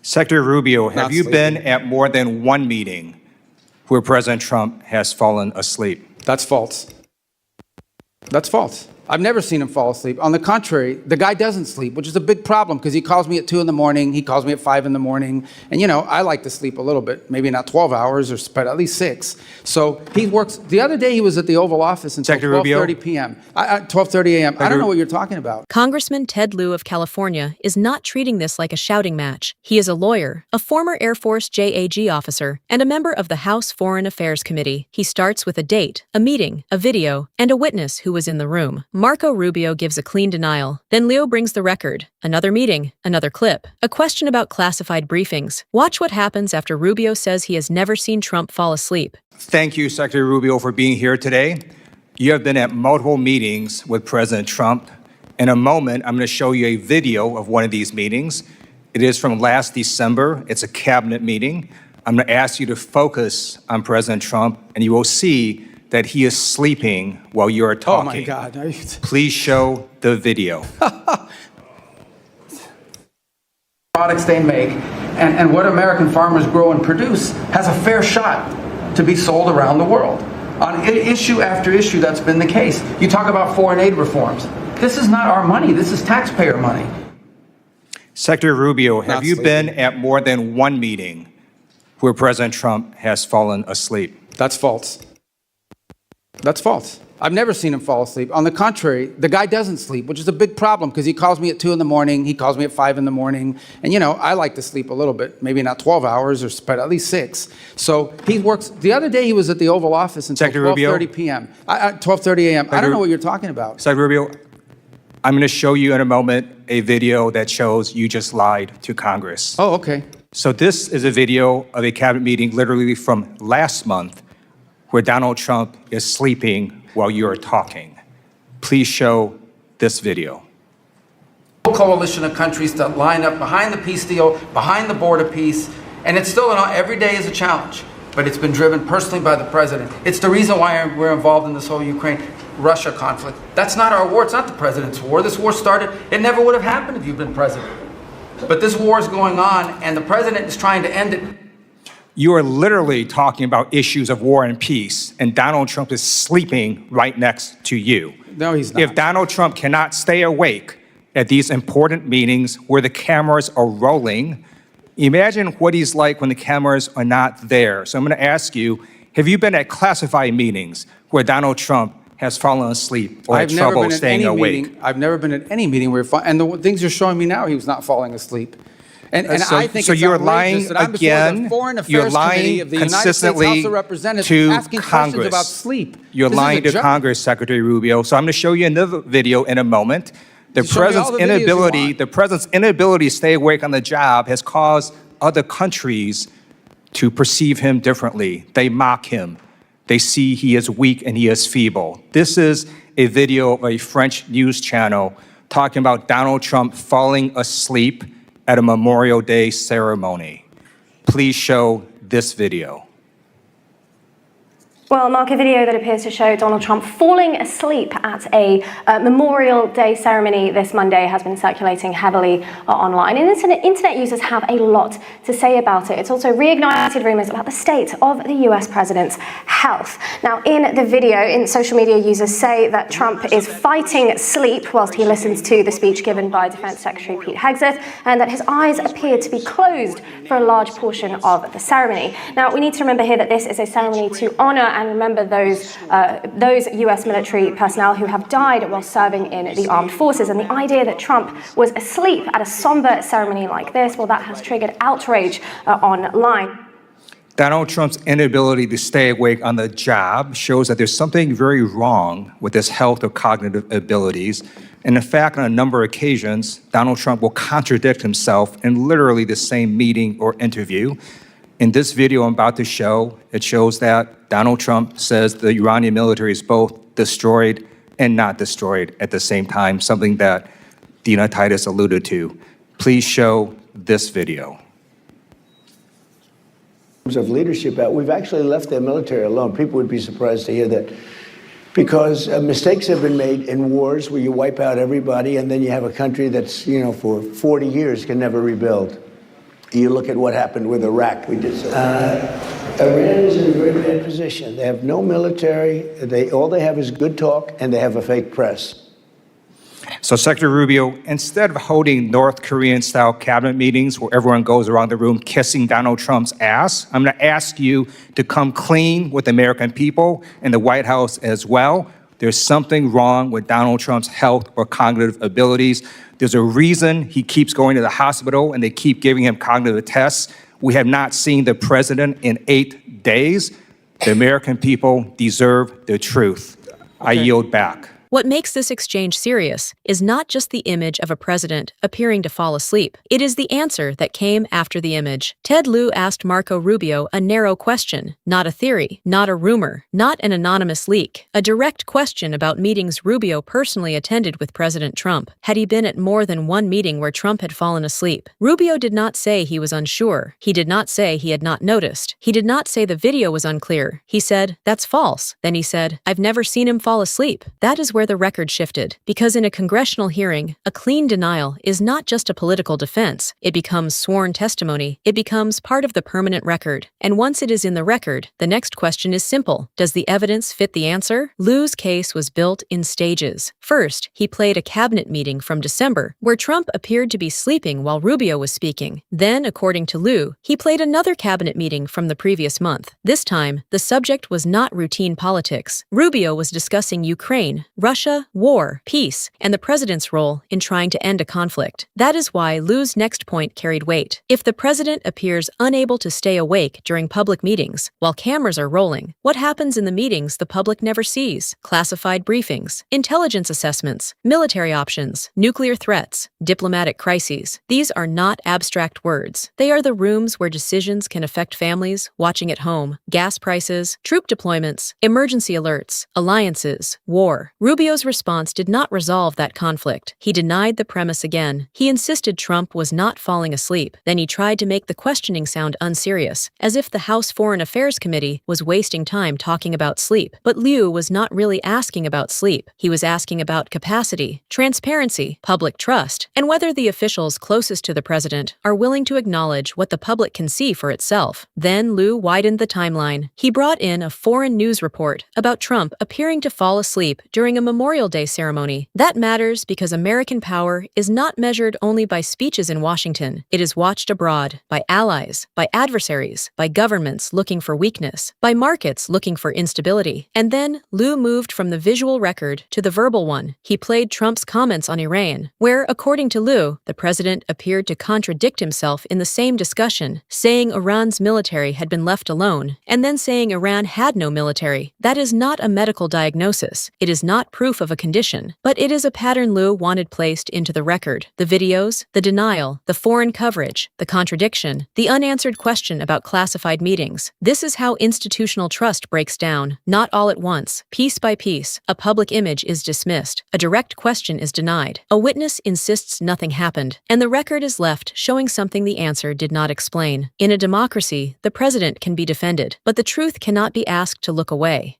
Secretary Rubio, have Not you sleeping. been at more than one meeting where President Trump has fallen asleep? That's false. That's false. I've never seen him fall asleep. On the contrary, the guy doesn't sleep, which is a big problem because he calls me at 2 in the morning, he calls me at 5 in the morning. And, you know, I like to sleep a little bit, maybe not 12 hours, but at least 6. So he works. The other day he was at the Oval Office until 12:30 p.m. 12:30 a.m. I don't know what you're talking about. Congressman Ted Lieu of California is not treating this like a shouting match. He is a lawyer, a former Air Force JAG officer, and a member of the House Foreign Affairs Committee. He starts with a date, a meeting, a video, and a witness who was in the room. Marco Rubio gives a clean denial. Then Lieu brings the record. Another meeting, another clip, a question about classified briefings. Watch what happens after Rubio says he has never seen Trump fall asleep. Thank you, Secretary Rubio, for being here today. You have been at multiple meetings with President Trump. In a moment, I'm going to show you a video of one of these meetings. It is from last December. It's a cabinet meeting. I'm going to ask you to focus on President Trump, and you will see that he is sleeping while you are talking. Oh, my God. Please show the video. Products they make and what American farmers grow and produce has a fair shot to be sold around the world. On issue after issue, that's been the case. You talk about foreign aid reforms. This is not our money. This is taxpayer money. Secretary Rubio, have Not you sleeping. been at more than one meeting where President Trump has fallen asleep? That's false. That's false. I've never seen him fall asleep. On the contrary, the guy doesn't sleep, which is a big problem because he calls me at 2 in the morning, he calls me at 5 in the morning. And, you know, I like to sleep a little bit, maybe not 12 hours, but at least 6. So he works. The other day he was at the Oval Office until 12:30 p.m. 12:30 a.m. I don't know what you're talking about. Secretary Rubio, I'm going to show you in a moment a video that shows you just lied to Congress. Oh, okay. So this is a video of a cabinet meeting literally from last month where Donald Trump is sleeping while you are talking. Please show this video. A coalition of countries that line up behind the peace deal, behind the border peace, and it's still every day is a challenge, but it's been driven personally by the president. It's the reason why we're involved in this whole Ukraine-Russia conflict. That's not our war. It's not the president's war. This war started, it never would have happened if you'd been president. But this war is going on, and the president is trying to end it. You are literally talking about issues of war and peace, and Donald Trump is sleeping right next to you. No, he's not. If Donald Trump cannot stay awake at these important meetings where the cameras are rolling, imagine what he's like when the cameras are not there. So I'm going to ask you, have you been at classified meetings where Donald Trump has fallen asleep or had trouble staying awake? I've never been at any meeting where, and the things you're showing me now, he was not falling asleep. And So- I think so it's you're outrageous lying that I'm before again. the Foreign Affairs You're lying Committee of the United States consistently House of Representatives to asking Congress. questions about sleep. You're This is a lying to joke. Congress, Secretary Rubio. So I'm going to show you another video in a moment. The Show me all the videos you want. president's inability to stay awake on the job has caused other countries to perceive him differently. They mock him. They see he is weak and he is feeble. This is a video of a French news channel talking about Donald Trump falling asleep at a Memorial Day ceremony. Please show this video. Well, Mark, a video that appears to show Donald Trump falling asleep at a Memorial Day ceremony this Monday has been circulating heavily online. And internet users have a lot to say about it. It's also reignited rumors about the state of the US president's health. Now, in the video, social media users say that Trump is fighting sleep whilst he listens to the speech given by Defense Secretary Pete Hegseth, and that his eyes appear to be closed for a large portion of the ceremony. Now, we need to remember here that this is a ceremony to honor and remember those US military personnel who have died while serving in the armed forces. And the idea that Trump was asleep at a somber ceremony like this, well, that has triggered outrage online. Donald Trump's inability to stay awake on the job shows that there's something very wrong with his health or cognitive abilities. And in fact, on a number of occasions, Donald Trump will contradict himself in literally the same meeting or interview. In this video I'm about to show, it shows that Donald Trump says the Iranian military is both destroyed and not destroyed at the same time, something that Dina Titus alluded to. Please show this video. In terms of leadership, we've actually left their military alone. People would be surprised to hear that, because mistakes have been made in wars where you wipe out everybody and then you have a country that's, for 40 years can never rebuild. You look at what happened with Iraq. We did so. Iran is in a very bad position. They have no military. All they have is good talk, and they have a fake press. So, Secretary Rubio, instead of holding North Korean-style cabinet meetings where everyone goes around the room kissing Donald Trump's ass, I'm going to ask you to come clean with the American people and the White House as well. There's something wrong with Donald Trump's health or cognitive abilities. There's a reason he keeps going to the hospital and they keep giving him cognitive tests. We have not seen the president in 8 days. The American people deserve the truth. I yield back. What makes this exchange serious is not just the image of a president appearing to fall asleep. It is the answer that came after the image. Ted Lieu asked Marco Rubio a narrow question, not a theory, not a rumor, not an anonymous leak. A direct question about meetings Rubio personally attended with President Trump. Had he been at more than one meeting where Trump had fallen asleep? Rubio did not say he was unsure. He did not say he had not noticed. He did not say the video was unclear. He said, "That's false." Then he said, "I've never seen him fall asleep." That is where the record shifted, because in a congressional hearing, a clean denial is not just a political defense. It becomes sworn testimony. It becomes part of the permanent record. And once it is in the record, the next question is simple. Does the evidence fit the answer? Liu's case was built in stages. First, he played a cabinet meeting from December, where Trump appeared to be sleeping while Rubio was speaking. Then, according to Lieu, he played another cabinet meeting from the previous month. This time, the subject was not routine politics. Rubio was discussing Ukraine, Russia, war, peace, and the president's role in trying to end a conflict. That is why Liu's next point carried weight. If the president appears unable to stay awake during public meetings while cameras are rolling, what happens in the meetings the public never sees? Classified briefings, intelligence assessments, military options, nuclear threats, diplomatic crises. These are not abstract words. They are the rooms where decisions can affect families watching at home, gas prices, troop deployments, emergency alerts, alliances, war. Rubio's response did not resolve that conflict. He denied the premise again. He insisted Trump was not falling asleep. Then he tried to make the questioning sound unserious, as if the House Foreign Affairs Committee was wasting time talking about sleep. But Lieu was not really asking about sleep. He was asking about capacity, transparency, public trust, and whether the officials closest to the president are willing to acknowledge what the public can see for itself. Then Lieu widened the timeline. He brought in a foreign news report about Trump appearing to fall asleep during a Memorial Day ceremony. That matters because American power is not measured only by speeches in Washington. It is watched abroad, by allies, by adversaries, by governments looking for weakness, by markets looking for instability. And then Lieu moved from the visual record to the verbal one. He played Trump's comments on Iran, where, according to Lieu, the president appeared to contradict himself in the same discussion, saying Iran's military had been left alone, and then saying Iran had no military. That is not a medical diagnosis. It is not proof of a condition, but it is a pattern Lieu wanted placed into the record. The videos, the denial, the foreign coverage, the contradiction, the unanswered question about classified meetings. This is how institutional trust breaks down, not all at once. Piece by piece, a public image is dismissed, a direct question is denied, a witness insists nothing happened, and the record is left showing something the answer did not explain. In a democracy, the president can be defended, but the truth cannot be asked to look away.